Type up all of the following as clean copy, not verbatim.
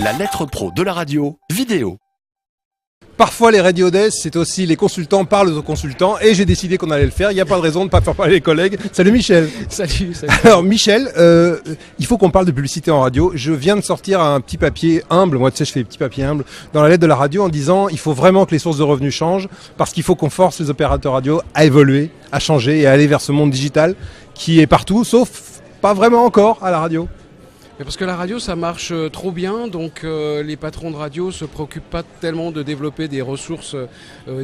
La lettre pro de la radio, vidéo. Parfois les Radio Days, c'est aussi les consultants parlent aux consultants et j'ai décidé qu'on allait le faire. Il n'y a pas de raison de ne pas faire parler les collègues. Salut Michel. Salut. Alors Michel, il faut qu'on parle de publicité en radio. Je viens de sortir un petit papier humble, moi tu sais je fais des petits papiers humbles, dans la lettre de la radio en disant il faut vraiment que les sources de revenus changent parce qu'il faut qu'on force les opérateurs radio à évoluer, à changer et à aller vers ce monde digital qui est partout sauf pas vraiment encore à la radio. Parce que la radio ça marche trop bien, donc les patrons de radio se préoccupent pas tellement de développer des ressources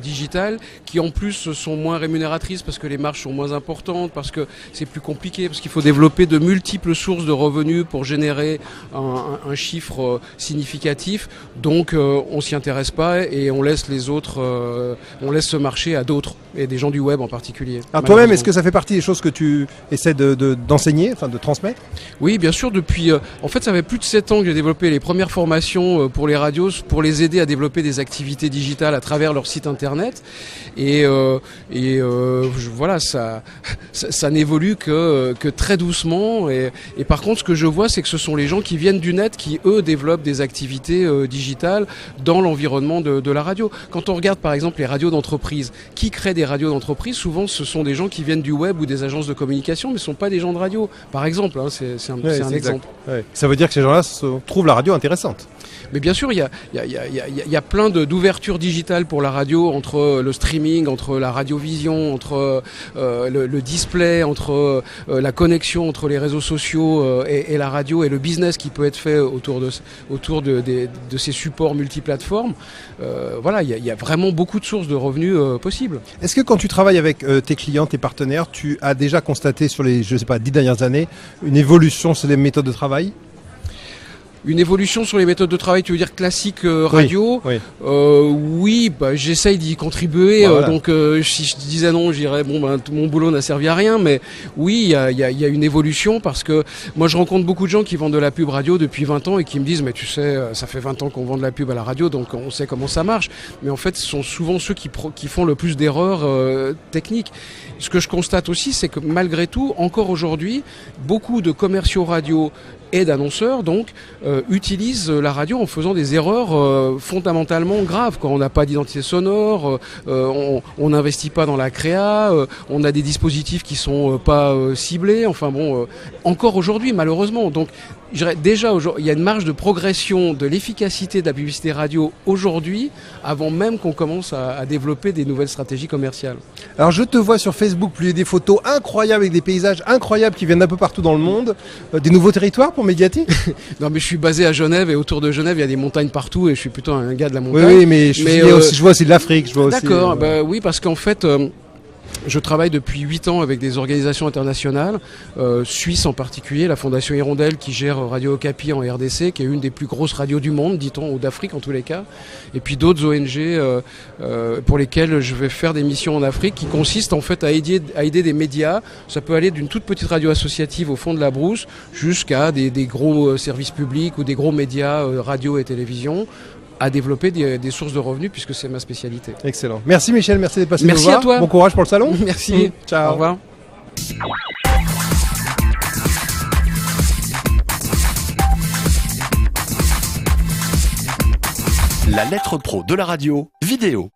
digitales qui en plus sont moins rémunératrices parce que les marges sont moins importantes, parce que c'est plus compliqué, parce qu'il faut développer de multiples sources de revenus pour générer un chiffre significatif. Donc on s'y intéresse pas et on laisse les autres, on laisse ce marché à d'autres et des gens du web en particulier. Alors toi-même, est-ce que ça fait partie des choses que tu essaies d'enseigner, enfin de transmettre ? Oui, bien sûr, depuis... En fait, ça fait plus de 7 ans que j'ai développé les premières formations pour les radios, pour les aider à développer des activités digitales à travers leur site internet. Voilà, ça n'évolue que très doucement. Et par contre, ce que je vois, c'est que ce sont les gens qui viennent du net qui, eux, développent des activités digitales dans l'environnement de la radio. Quand on regarde, par exemple, les radios d'entreprise, qui créent des radios d'entreprise, souvent, ce sont des gens qui viennent du web ou des agences de communication, mais ce ne sont pas des gens de radio. Par exemple, hein, c'est un exemple. Ouais. Ça veut dire que ces gens-là trouvent la radio intéressante. Mais bien sûr, il y a plein d'ouvertures digitales pour la radio, entre le streaming, entre la radiovision, entre le display, entre la connexion entre les réseaux sociaux et la radio et le business qui peut être fait autour de ces supports multiplateformes. Voilà, il y a vraiment beaucoup de sources de revenus possibles. Est-ce que quand tu travailles avec tes clients, tes partenaires, tu as déjà constaté sur les, 10 dernières années, une évolution sur les méthodes de travail ? Une évolution sur les méthodes de travail, tu veux dire classique radio ? Oui. Oui, j'essaye d'y contribuer. Voilà. Donc si je disais non, je dirais mon boulot n'a servi à rien. Mais oui, il y a une évolution parce que moi je rencontre beaucoup de gens qui vendent de la pub radio depuis 20 ans et qui me disent mais tu sais, ça fait 20 ans qu'on vend de la pub à la radio, donc on sait comment ça marche. Mais en fait, ce sont souvent ceux qui font le plus d'erreurs techniques. Ce que je constate aussi, c'est que malgré tout, encore aujourd'hui, beaucoup de commerciaux radio et d'annonceurs donc utilisent la radio en faisant des erreurs fondamentalement graves. Quand on n'a pas d'identité sonore, on n'investit pas dans la créa, on a des dispositifs qui sont pas ciblés. Enfin bon, encore aujourd'hui malheureusement. Donc je dirais déjà il y a une marge de progression de l'efficacité de la publicité radio aujourd'hui, avant même qu'on commence à développer des nouvelles stratégies commerciales. Alors je te vois sur Facebook publier des photos incroyables avec des paysages incroyables qui viennent d'un peu partout dans le monde, des nouveaux territoires pour Mediati ? Non mais je suis basé à Genève et autour de Genève il y a des montagnes partout et je suis plutôt un gars de la montagne. Oui, mais je vois aussi de l'Afrique. D'accord, oui parce qu'en fait... je travaille depuis 8 ans avec des organisations internationales, suisses en particulier, la Fondation Hirondelle qui gère Radio Okapi en RDC, qui est une des plus grosses radios du monde, dit-on, ou d'Afrique en tous les cas, et puis d'autres ONG pour lesquelles je vais faire des missions en Afrique qui consistent en fait à aider des médias. Ça peut aller d'une toute petite radio associative au fond de la brousse jusqu'à des gros services publics ou des gros médias radio et télévision, à développer des sources de revenus puisque c'est ma spécialité. Excellent. Merci Michel, merci d'être passé nous voir. Merci à toi. Bon courage pour le salon. Merci. Ciao. Au revoir. La lettre pro de la radio, vidéo.